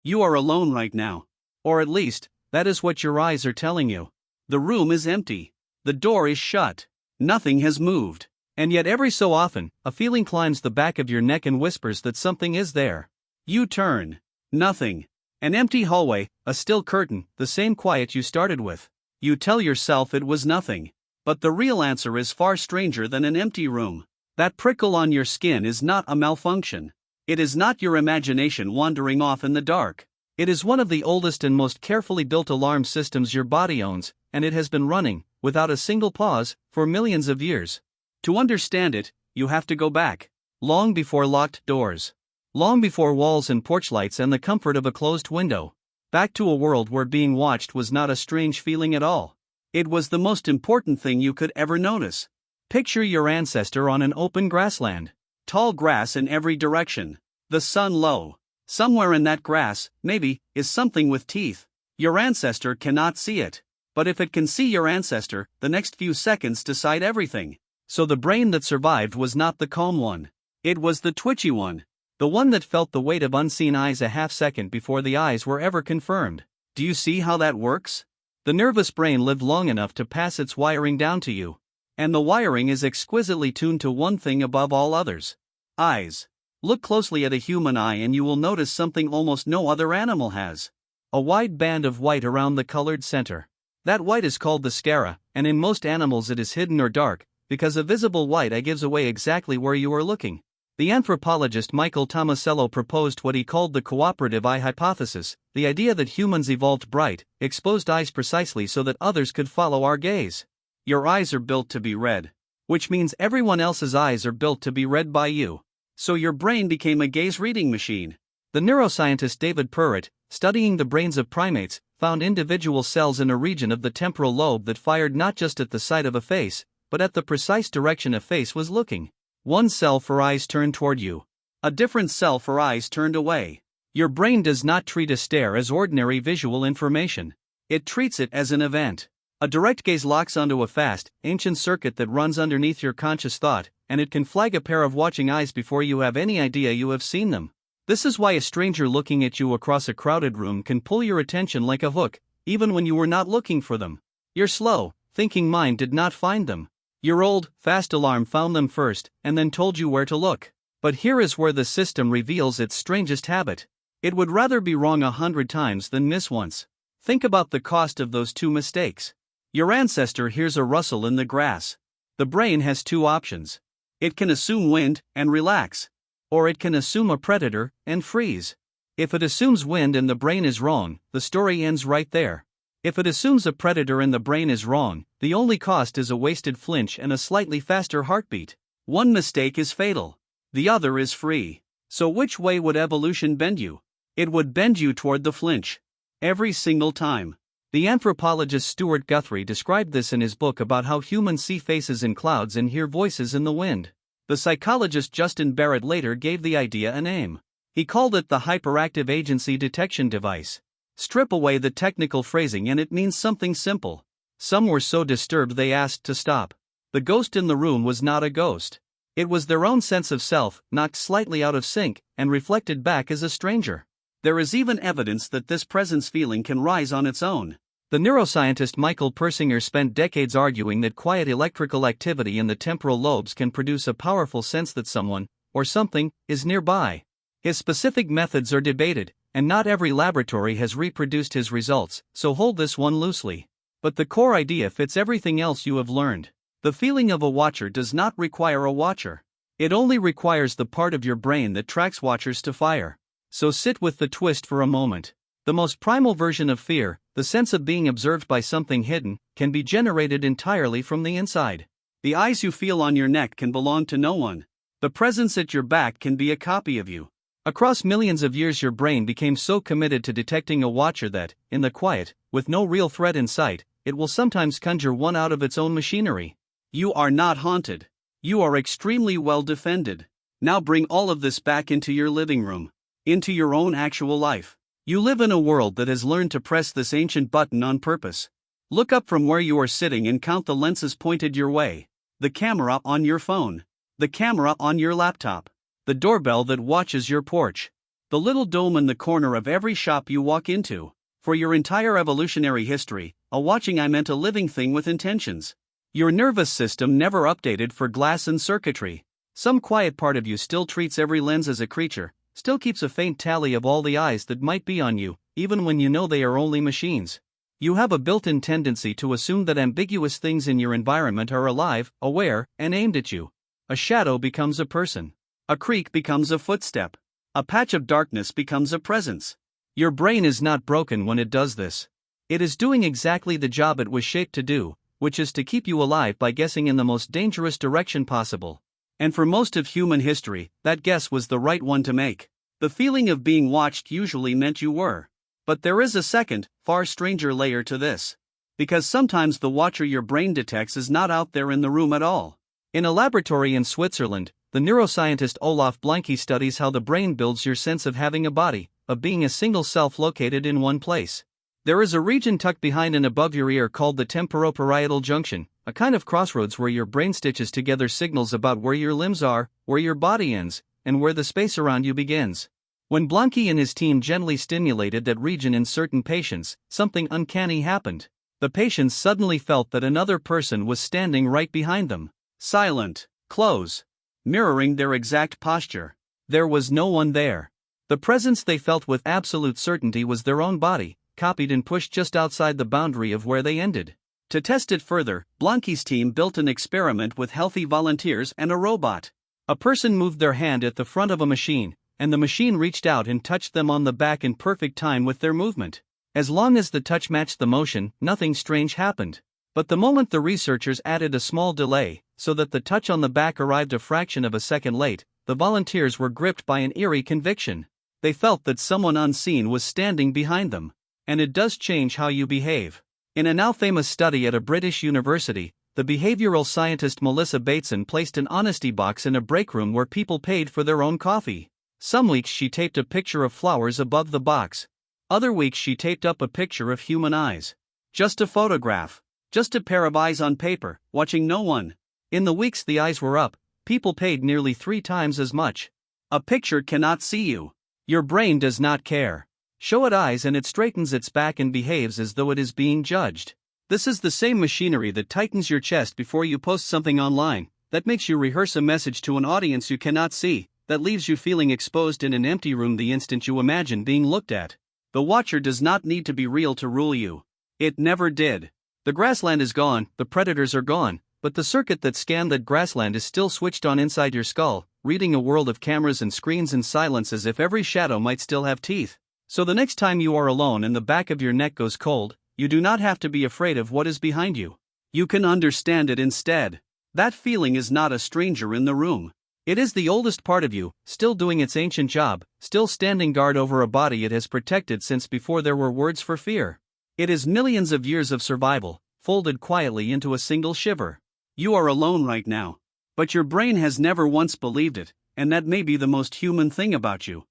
You are alone right now. Or at least, that is what your eyes are telling you. The room is empty. The door is shut. Nothing has moved. And yet every so often, a feeling climbs the back of your neck and whispers that something is there. You turn. Nothing. An empty hallway, a still curtain, the same quiet you started with. You tell yourself it was nothing. But the real answer is far stranger than an empty room. That prickle on your skin is not a malfunction. It is not your imagination wandering off in the dark. It is one of the oldest and most carefully built alarm systems your body owns, and it has been running, without a single pause, for millions of years. To understand it, you have to go back. Long before locked doors. Long before walls and porch lights and the comfort of a closed window. Back to a world where being watched was not a strange feeling at all. It was the most important thing you could ever notice. Picture your ancestor on an open grassland. Tall grass in every direction. The sun low. Somewhere in that grass, maybe, is something with teeth. Your ancestor cannot see it. But if it can see your ancestor, the next few seconds decide everything. So the brain that survived was not the calm one. It was the twitchy one. The one that felt the weight of unseen eyes a half second before the eyes were ever confirmed. Do you see how that works? The nervous brain lived long enough to pass its wiring down to you. And the wiring is exquisitely tuned to one thing above all others. Eyes. Look closely at a human eye and you will notice something almost no other animal has. A wide band of white around the colored center. That white is called the sclera, and in most animals it is hidden or dark, because a visible white eye gives away exactly where you are looking. The anthropologist Michael Tomasello proposed what he called the cooperative eye hypothesis, the idea that humans evolved bright, exposed eyes precisely so that others could follow our gaze. Your eyes are built to be read. Which means everyone else's eyes are built to be read by you. So your brain became a gaze-reading machine. The neuroscientist David Perrott, studying the brains of primates, found individual cells in a region of the temporal lobe that fired not just at the sight of a face, but at the precise direction a face was looking. One cell for eyes turned toward you. A different cell for eyes turned away. Your brain does not treat a stare as ordinary visual information. It treats it as an event. A direct gaze locks onto a fast, ancient circuit that runs underneath your conscious thought, and it can flag a pair of watching eyes before you have any idea you have seen them. This is why a stranger looking at you across a crowded room can pull your attention like a hook, even when you were not looking for them. Your slow, thinking mind did not find them. Your old, fast alarm found them first, and then told you where to look. But here is where the system reveals its strangest habit. It would rather be wrong 100 times than miss once. Think about the cost of those 2 mistakes. Your ancestor hears a rustle in the grass. The brain has 2 options. It can assume wind and relax. Or it can assume a predator and freeze. If it assumes wind and the brain is wrong, the story ends right there. If it assumes a predator and the brain is wrong, the only cost is a wasted flinch and a slightly faster heartbeat. One mistake is fatal. The other is free. So which way would evolution bend you? It would bend you toward the flinch. Every single time. The anthropologist Stuart Guthrie described this in his book about how humans see faces in clouds and hear voices in the wind. The psychologist Justin Barrett later gave the idea a name. He called it the hyperactive agency detection device. Strip away the technical phrasing and it means something simple. Some were so disturbed they asked to stop. The ghost in the room was not a ghost. It was their own sense of self, knocked slightly out of sync, and reflected back as a stranger. There is even evidence that this presence feeling can rise on its own. The neuroscientist Michael Persinger spent decades arguing that quiet electrical activity in the temporal lobes can produce a powerful sense that someone, or something, is nearby. His specific methods are debated, and not every laboratory has reproduced his results, so hold this one loosely. But the core idea fits everything else you have learned. The feeling of a watcher does not require a watcher. It only requires the part of your brain that tracks watchers to fire. So sit with the twist for a moment. The most primal version of fear, the sense of being observed by something hidden, can be generated entirely from the inside. The eyes you feel on your neck can belong to no one. The presence at your back can be a copy of you. Across millions of years your brain became so committed to detecting a watcher that, in the quiet, with no real threat in sight, it will sometimes conjure one out of its own machinery. You are not haunted. You are extremely well defended. Now bring all of this back into your living room. Into your own actual life. You live in a world that has learned to press this ancient button on purpose. Look up from where you are sitting and count the lenses pointed your way. The camera on your phone. The camera on your laptop. The doorbell that watches your porch. The little dome in the corner of every shop you walk into. For your entire evolutionary history, a watching eye meant a living thing with intentions. Your nervous system never updated for glass and circuitry. Some quiet part of you still treats every lens as a creature, still keeps a faint tally of all the eyes that might be on you, even when you know they are only machines. You have a built-in tendency to assume that ambiguous things in your environment are alive, aware, and aimed at you. A shadow becomes a person. A creak becomes a footstep. A patch of darkness becomes a presence. Your brain is not broken when it does this. It is doing exactly the job it was shaped to do, which is to keep you alive by guessing in the most dangerous direction possible. And for most of human history, that guess was the right one to make. The feeling of being watched usually meant you were. But there is a second, far stranger layer to this. Because sometimes the watcher your brain detects is not out there in the room at all. In a laboratory in Switzerland, the neuroscientist Olaf Blanke studies how the brain builds your sense of having a body, of being a single self located in one place. There is a region tucked behind and above your ear called the temporoparietal junction, a kind of crossroads where your brain stitches together signals about where your limbs are, where your body ends, and where the space around you begins. When Blanke and his team gently stimulated that region in certain patients, something uncanny happened. The patients suddenly felt that another person was standing right behind them. Silent, close, mirroring their exact posture. There was no one there. The presence they felt with absolute certainty was their own body, copied and pushed just outside the boundary of where they ended. To test it further, Blanke's team built an experiment with healthy volunteers and a robot. A person moved their hand at the front of a machine, and the machine reached out and touched them on the back in perfect time with their movement. As long as the touch matched the motion, nothing strange happened. But the moment the researchers added a small delay, so that the touch on the back arrived a fraction of a second late, the volunteers were gripped by an eerie conviction. They felt that someone unseen was standing behind them. And it does change how you behave. In a now famous study at a British university, the behavioral scientist Melissa Bateson placed an honesty box in a break room where people paid for their own coffee. Some weeks she taped a picture of flowers above the box. Other weeks she taped up a picture of human eyes. Just a photograph. Just a pair of eyes on paper, watching no one. In the weeks the eyes were up, people paid nearly 3 times as much. A picture cannot see you. Your brain does not care. Show it eyes and it straightens its back and behaves as though it is being judged. This is the same machinery that tightens your chest before you post something online, that makes you rehearse a message to an audience you cannot see, that leaves you feeling exposed in an empty room the instant you imagine being looked at. The watcher does not need to be real to rule you. It never did. The grassland is gone, the predators are gone, but the circuit that scanned that grassland is still switched on inside your skull, reading a world of cameras and screens in silence as if every shadow might still have teeth. So the next time you are alone and the back of your neck goes cold, you do not have to be afraid of what is behind you. You can understand it instead. That feeling is not a stranger in the room. It is the oldest part of you, still doing its ancient job, still standing guard over a body it has protected since before there were words for fear. It is millions of years of survival, folded quietly into a single shiver. You are alone right now. But your brain has never once believed it, and that may be the most human thing about you.